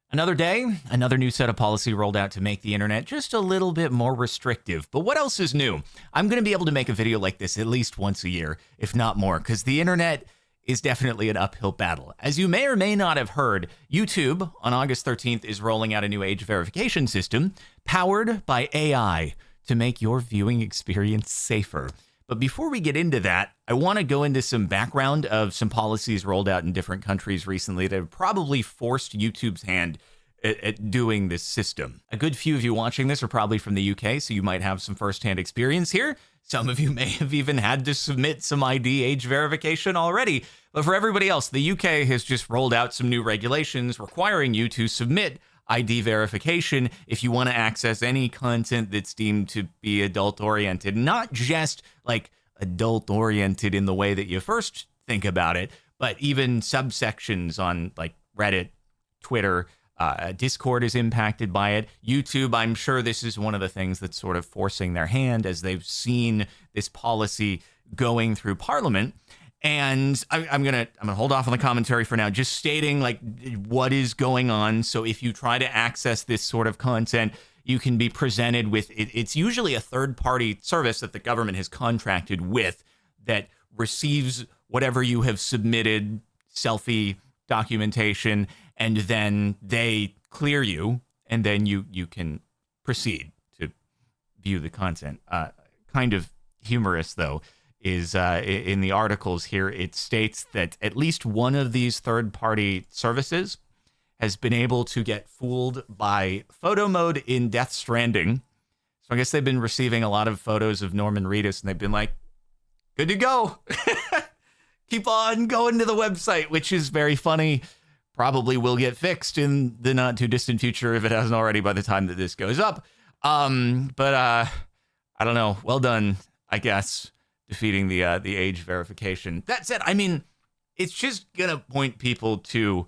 Another day, another new set of policy rolled out to make the internet just a little bit more restrictive. But what else is new? I'm going to be able to make a video like this at least once a year, if not more, because the internet is definitely an uphill battle. As you may or may not have heard, YouTube on August 13th is rolling out a new age verification system powered by AI to make your viewing experience safer. But before we get into that, I want to go into some background of some policies rolled out in different countries recently that have probably forced YouTube's hand at doing this system. A good few of you watching this are probably from the UK, so you might have some firsthand experience here. Some of you may have even had to submit some ID age verification already. But for everybody else, the UK has just rolled out some new regulations requiring you to submit ID verification if you want to access any content that's deemed to be adult-oriented, not just like adult-oriented in the way that you first think about it, but even subsections on like Reddit, Twitter, Discord is impacted by it. YouTube, I'm sure this is one of the things that's sort of forcing their hand as they've seen this policy going through Parliament. And I'm gonna hold off on the commentary for now, just stating like what is going on. So if you try to access this sort of content, you can be presented with it's usually a third-party service that the government has contracted with that receives whatever you have submitted, selfie documentation, and then they clear you, and then you can proceed to view the content. Kind of humorous though is in the articles here, it states that at least one of these third-party services has been able to get fooled by photo mode in Death Stranding. So I guess they've been receiving a lot of photos of Norman Reedus, and they've been like, good to go. Keep on going to the website, which is very funny. Probably will get fixed in the not-too-distant future if it hasn't already by the time that this goes up. But I don't know. Well done, I guess, defeating the age verification. That said, I mean, it's just going to point people to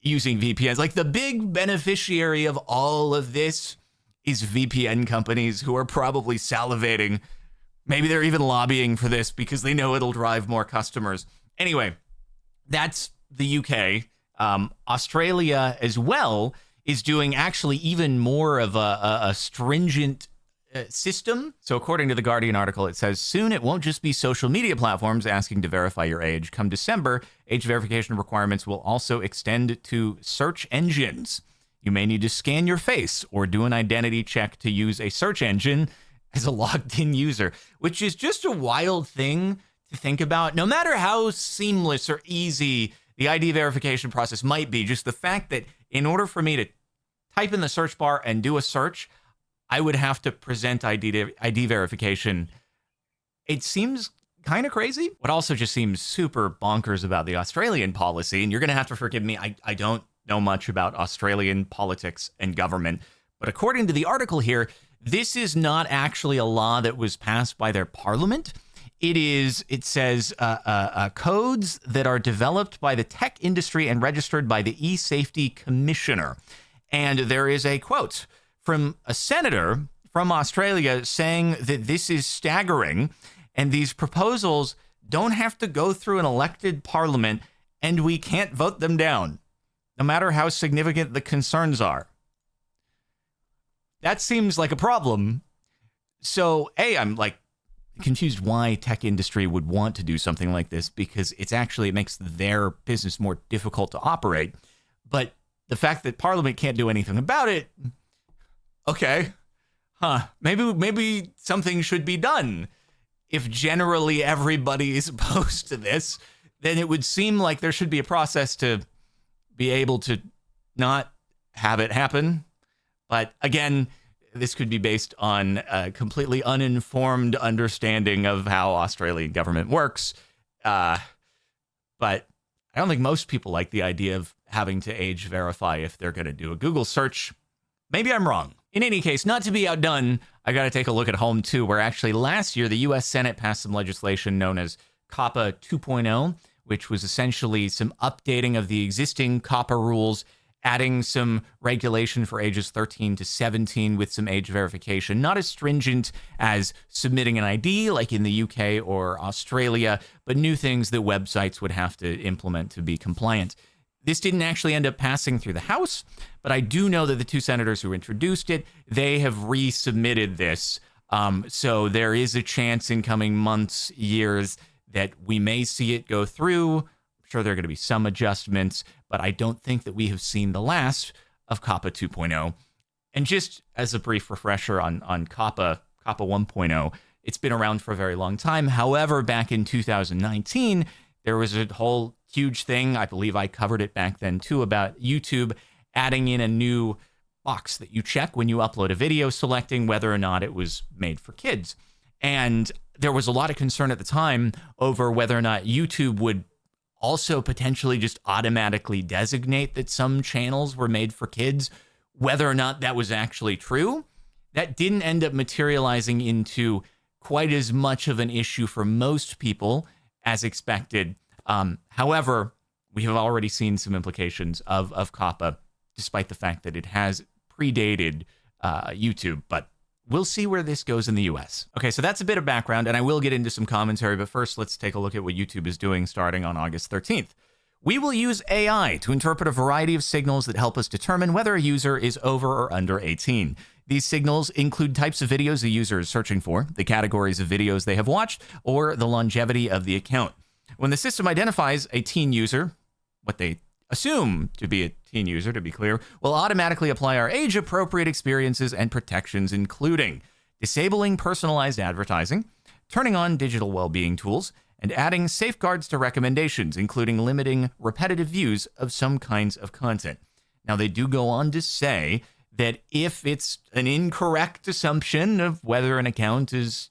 using VPNs. Like, the big beneficiary of all of this is VPN companies who are probably salivating. Maybe they're even lobbying for this because they know it'll drive more customers. Anyway, that's the UK. Australia as well is doing actually even more of a stringent system. So according to the Guardian article, it says, soon it won't just be social media platforms asking to verify your age. Come December, age verification requirements will also extend to search engines. You may need to scan your face or do an identity check to use a search engine as a logged-in user, which is just a wild thing to think about. No matter how seamless or easy the ID verification process might be, just the fact that in order for me to type in the search bar and do a search, I would have to present ID verification. It seems kind of crazy. What also just seems super bonkers about the Australian policy, and you're going to have to forgive me, I don't know much about Australian politics and government, but according to the article here, this is not actually a law that was passed by their parliament. It says codes that are developed by the tech industry and registered by the e-safety commissioner. And there is a quote from a senator from Australia saying that this is staggering and these proposals don't have to go through an elected parliament and we can't vote them down, no matter how significant the concerns are. That seems like a problem. So, I'm like confused why tech industry would want to do something like this, because it makes their business more difficult to operate. But the fact that Parliament can't do anything about it, okay, maybe something should be done. If generally everybody is opposed to this, then it would seem like there should be a process to be able to not have it happen. But again, this could be based on a completely uninformed understanding of how Australian government works. But I don't think most people like the idea of having to age verify if they're going to do a Google search. Maybe I'm wrong. In any case, not to be outdone, I got to take a look at home too, where actually last year, the U.S. Senate passed some legislation known as COPPA 2.0, which was essentially some updating of the existing COPPA rules, adding some regulation for ages 13 to 17 with some age verification, not as stringent as submitting an ID like in the UK or Australia, but new things that websites would have to implement to be compliant. This didn't actually end up passing through the House, but I do know that the two senators who introduced it, they have resubmitted this. So there is a chance in coming months, years, that we may see it go through. I'm sure there are going to be some adjustments, but I don't think that we have seen the last of COPPA 2.0. And just as a brief refresher on COPPA 1.0, it's been around for a very long time. However, back in 2019, there was a whole huge thing, I believe I covered it back then too, about YouTube adding in a new box that you check when you upload a video, selecting whether or not it was made for kids. And there was a lot of concern at the time over whether or not YouTube would also potentially just automatically designate that some channels were made for kids, whether or not that was actually true. That didn't end up materializing into quite as much of an issue for most people as expected. However, we have already seen some implications of COPPA, despite the fact that it has predated YouTube, but we'll see where this goes in the US. Okay, so that's a bit of background, and I will get into some commentary, but first let's take a look at what YouTube is doing starting on August 13th. We will use AI to interpret a variety of signals that help us determine whether a user is over or under 18. These signals include types of videos the user is searching for, the categories of videos they have watched, or the longevity of the account. When the system identifies a teen user, what they assume to be a teen user, to be clear, will automatically apply our age-appropriate experiences and protections, including disabling personalized advertising, turning on digital well-being tools, and adding safeguards to recommendations, including limiting repetitive views of some kinds of content. Now, they do go on to say that if it's an incorrect assumption of whether an account is,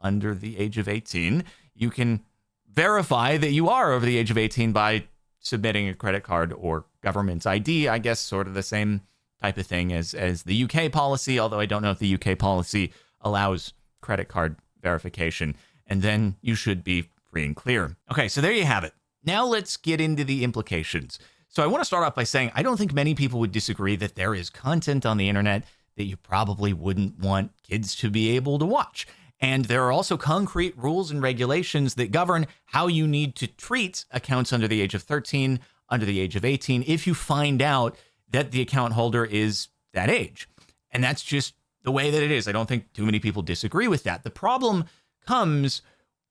under the age of 18, you can verify that you are over the age of 18 by submitting a credit card or government's ID, I guess sort of the same type of thing as the UK policy, although I don't know if the UK policy allows credit card verification. And then you should be free and clear. Okay, so there you have it. Now let's get into the implications. So I want to start off by saying I don't think many people would disagree that there is content on the internet that you probably wouldn't want kids to be able to watch. And there are also concrete rules and regulations that govern how you need to treat accounts under the age of 13, under the age of 18, if you find out that the account holder is that age. And that's just the way that it is. I don't think too many people disagree with that. The problem comes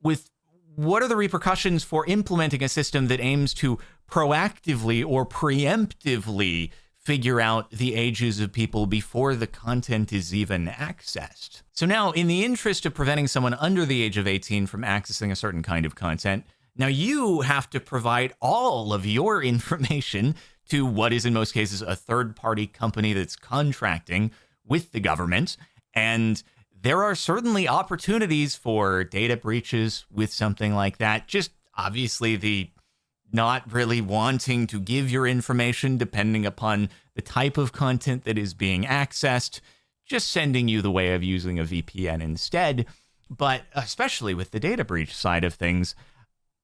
with what are the repercussions for implementing a system that aims to proactively or preemptively figure out the ages of people before the content is even accessed. So now, in the interest of preventing someone under the age of 18 from accessing a certain kind of content, now you have to provide all of your information to what is in most cases a third-party company that's contracting with the government. And there are certainly opportunities for data breaches with something like that. Just obviously the not really wanting to give your information depending upon the type of content that is being accessed, just sending you the way of using a VPN instead. But especially with the data breach side of things,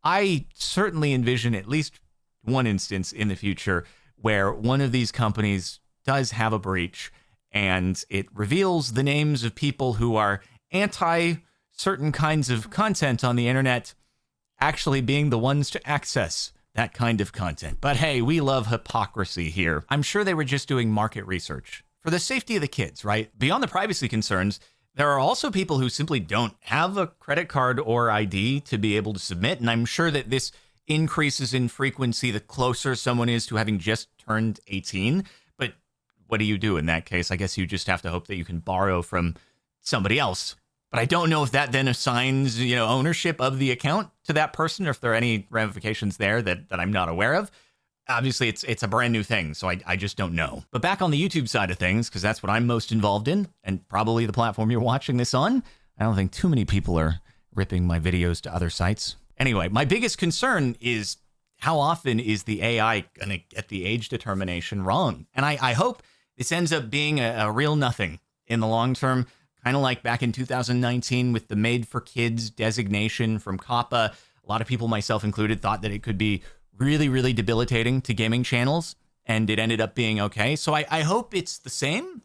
I certainly envision at least one instance in the future where one of these companies does have a breach and it reveals the names of people who are anti certain kinds of content on the internet actually being the ones to access that kind of content. But hey, we love hypocrisy here. I'm sure they were just doing market research for the safety of the kids, right? Beyond the privacy concerns, there are also people who simply don't have a credit card or ID to be able to submit. And I'm sure that this increases in frequency the closer someone is to having just turned 18. But what do you do in that case? I guess you just have to hope that you can borrow from somebody else. But I don't know if that then assigns, ownership of the account to that person, or if there are any ramifications there that I'm not aware of. Obviously, it's a brand new thing, so I just don't know. But back on the YouTube side of things, because that's what I'm most involved in, and probably the platform you're watching this on, I don't think too many people are ripping my videos to other sites. Anyway, my biggest concern is how often is the AI going to get the age determination wrong? And I hope this ends up being a real nothing in the long term. Kind of like back in 2019 with the Made for Kids designation from COPPA. A lot of people, myself included, thought that it could be really, really debilitating to gaming channels, and it ended up being okay. So I hope it's the same,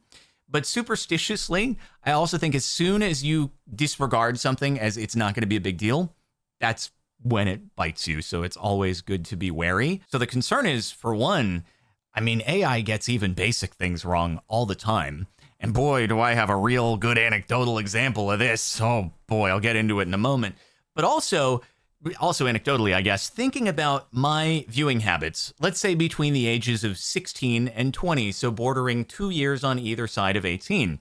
but superstitiously, I also think as soon as you disregard something as it's not going to be a big deal, that's when it bites you. So it's always good to be wary. So the concern is, for one, I mean, AI gets even basic things wrong all the time. And boy, do I have a real good anecdotal example of this. Oh boy, I'll get into it in a moment. But also anecdotally, I guess, thinking about my viewing habits, let's say between the ages of 16 and 20, so bordering 2 years on either side of 18.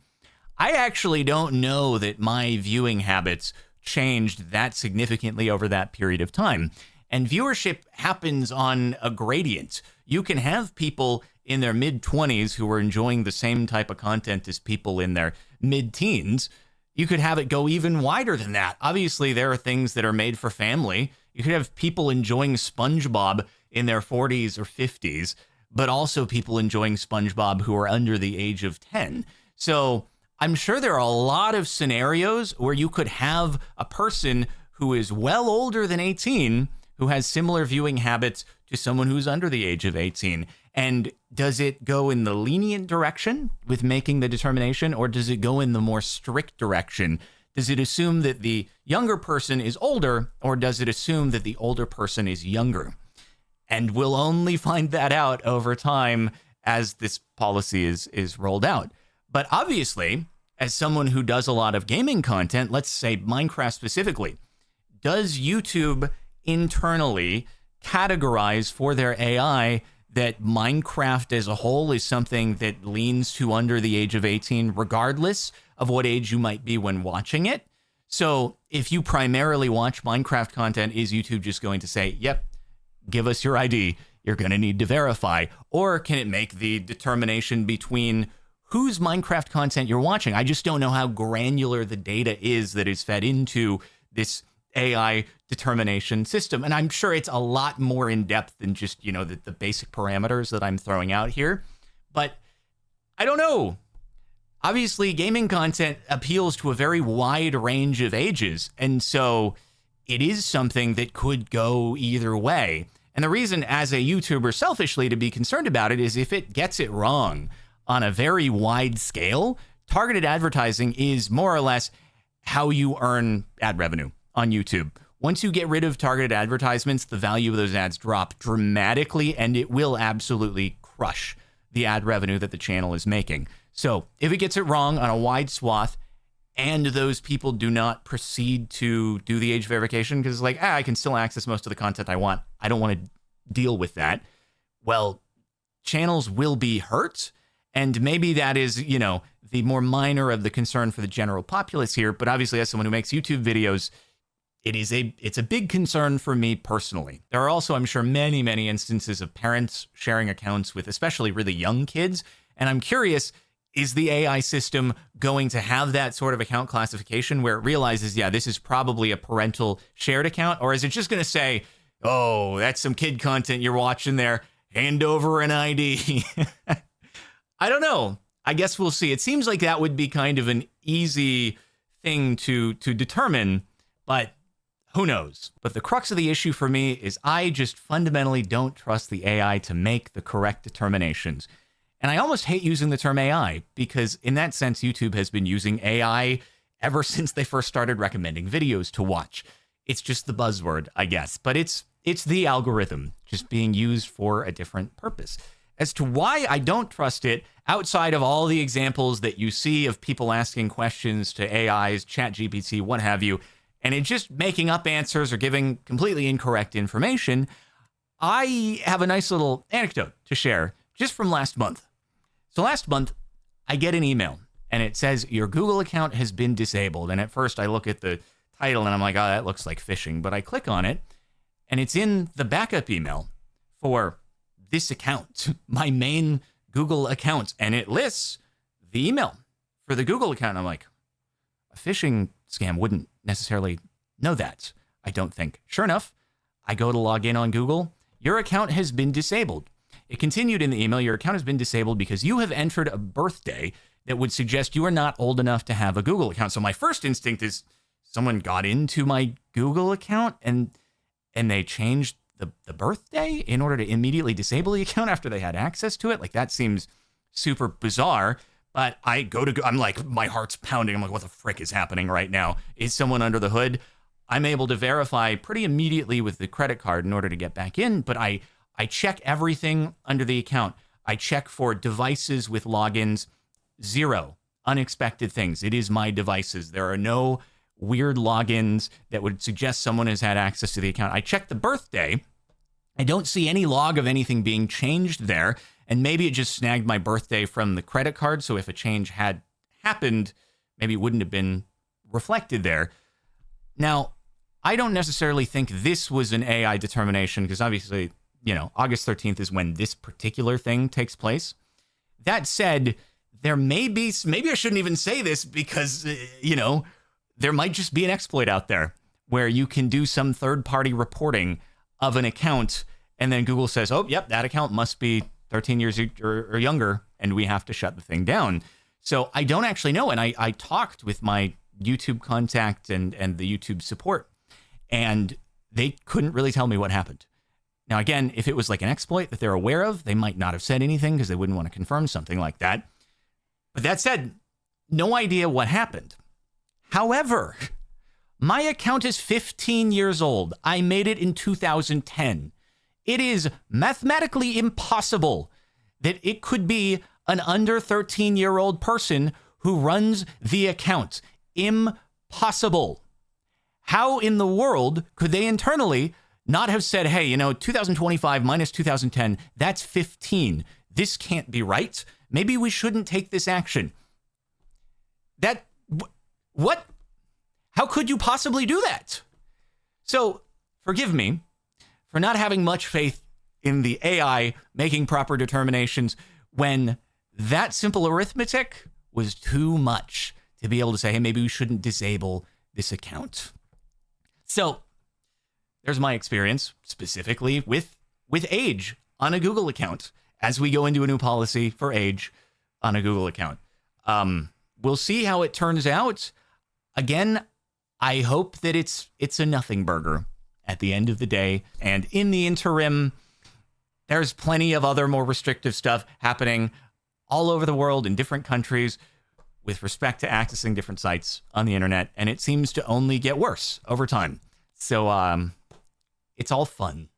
I actually don't know that my viewing habits changed that significantly over that period of time. And viewership happens on a gradient. You can have people in their mid-20s who are enjoying the same type of content as people in their mid-teens. You could have it go even wider than that. Obviously, there are things that are made for family. You could have people enjoying SpongeBob in their 40s or 50s, but also people enjoying SpongeBob who are under the age of 10. So I'm sure there are a lot of scenarios where you could have a person who is well older than 18 who has similar viewing habits to someone who's under the age of 18. And does it go in the lenient direction with making the determination, or does it go in the more strict direction? Does it assume that the younger person is older, or does it assume that the older person is younger? And we'll only find that out over time as this policy is rolled out. But obviously, as someone who does a lot of gaming content, let's say Minecraft specifically, does YouTube internally categorize for their AI that Minecraft as a whole is something that leans to under the age of 18, regardless of what age you might be when watching it? So if you primarily watch Minecraft content, is YouTube just going to say, yep, give us your ID, you're going to need to verify? Or can it make the determination between whose Minecraft content you're watching? I just don't know how granular the data is that is fed into this AI determination system. And I'm sure it's a lot more in depth than just, the basic parameters that I'm throwing out here. But I don't know. Obviously, gaming content appeals to a very wide range of ages. And so it is something that could go either way. And the reason, as a YouTuber, selfishly to be concerned about it is if it gets it wrong on a very wide scale, targeted advertising is more or less how you earn ad revenue on YouTube. Once you get rid of targeted advertisements, the value of those ads drop dramatically, and it will absolutely crush the ad revenue that the channel is making. So if it gets it wrong on a wide swath, and those people do not proceed to do the age verification because it's like, I can still access most of the content I want, I don't want to deal with that, well, channels will be hurt. And maybe that is, the more minor of the concern for the general populace here. But obviously, as someone who makes YouTube videos, it's a big concern for me personally. There are also, I'm sure, many, many instances of parents sharing accounts with especially really young kids. And I'm curious, is the AI system going to have that sort of account classification where it realizes, yeah, this is probably a parental shared account? Or is it just going to say, oh, that's some kid content you're watching there, hand over an ID? I don't know. I guess we'll see. It seems like that would be kind of an easy thing to determine, but who knows? But the crux of the issue for me is I just fundamentally don't trust the AI to make the correct determinations. And I almost hate using the term AI because in that sense, YouTube has been using AI ever since they first started recommending videos to watch. It's just the buzzword, I guess, but it's the algorithm just being used for a different purpose. As to why I don't trust it, outside of all the examples that you see of people asking questions to AIs, ChatGPT, what have you, and it just making up answers or giving completely incorrect information, I have a nice little anecdote to share just from last month. So last month, I get an email, and it says, your Google account has been disabled. And at first, I look at the title, and I'm like, oh, that looks like phishing. But I click on it, and it's in the backup email for this account, my main Google account, and it lists the email for the Google account. I'm like, a phishing scam wouldn't necessarily know that, I don't think. Sure enough, I go to log in on Google. Your account has been disabled. It continued in the email, your account has been disabled because you have entered a birthday that would suggest you are not old enough to have a Google account. So my first instinct is someone got into my Google account and they changed the birthday in order to immediately disable the account after they had access to it. Like, that seems super bizarre. But I go to, I'm like, my heart's pounding. I'm like, what the frick is happening right now? Is someone under the hood? I'm able to verify pretty immediately with the credit card in order to get back in, but I check everything under the account. I check for devices with logins, 0 unexpected things. It is my devices. There are no weird logins that would suggest someone has had access to the account. I check the birthday. I don't see any log of anything being changed there. And maybe it just snagged my birthday from the credit card. So if a change had happened, maybe it wouldn't have been reflected there. Now, I don't necessarily think this was an AI determination because obviously, August 13th is when this particular thing takes place. That said, there may be, maybe I shouldn't even say this because, there might just be an exploit out there where you can do some third-party reporting of an account, and then Google says, oh, yep, that account must be 13 years or younger, and we have to shut the thing down. So I don't actually know, and I talked with my YouTube contact and the YouTube support, and they couldn't really tell me what happened. Now, again, if it was like an exploit that they're aware of, they might not have said anything because they wouldn't want to confirm something like that. But that said, no idea what happened. However, my account is 15 years old. I made it in 2010. It is mathematically impossible that it could be an under 13-year-old person who runs the account. Impossible. How in the world could they internally not have said, hey, 2025 minus 2010, that's 15. This can't be right. Maybe we shouldn't take this action. What? How could you possibly do that? So forgive me for not having much faith in the AI making proper determinations when that simple arithmetic was too much to be able to say, hey, maybe we shouldn't disable this account. So there's my experience specifically with age on a Google account as we go into a new policy for age on a Google account. We'll see how it turns out. Again, I hope that it's a nothing burger at the end of the day. And in the interim, there's plenty of other more restrictive stuff happening all over the world in different countries with respect to accessing different sites on the internet. And it seems to only get worse over time. So it's all fun.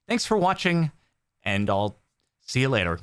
Thanks for watching, and I'll see you later.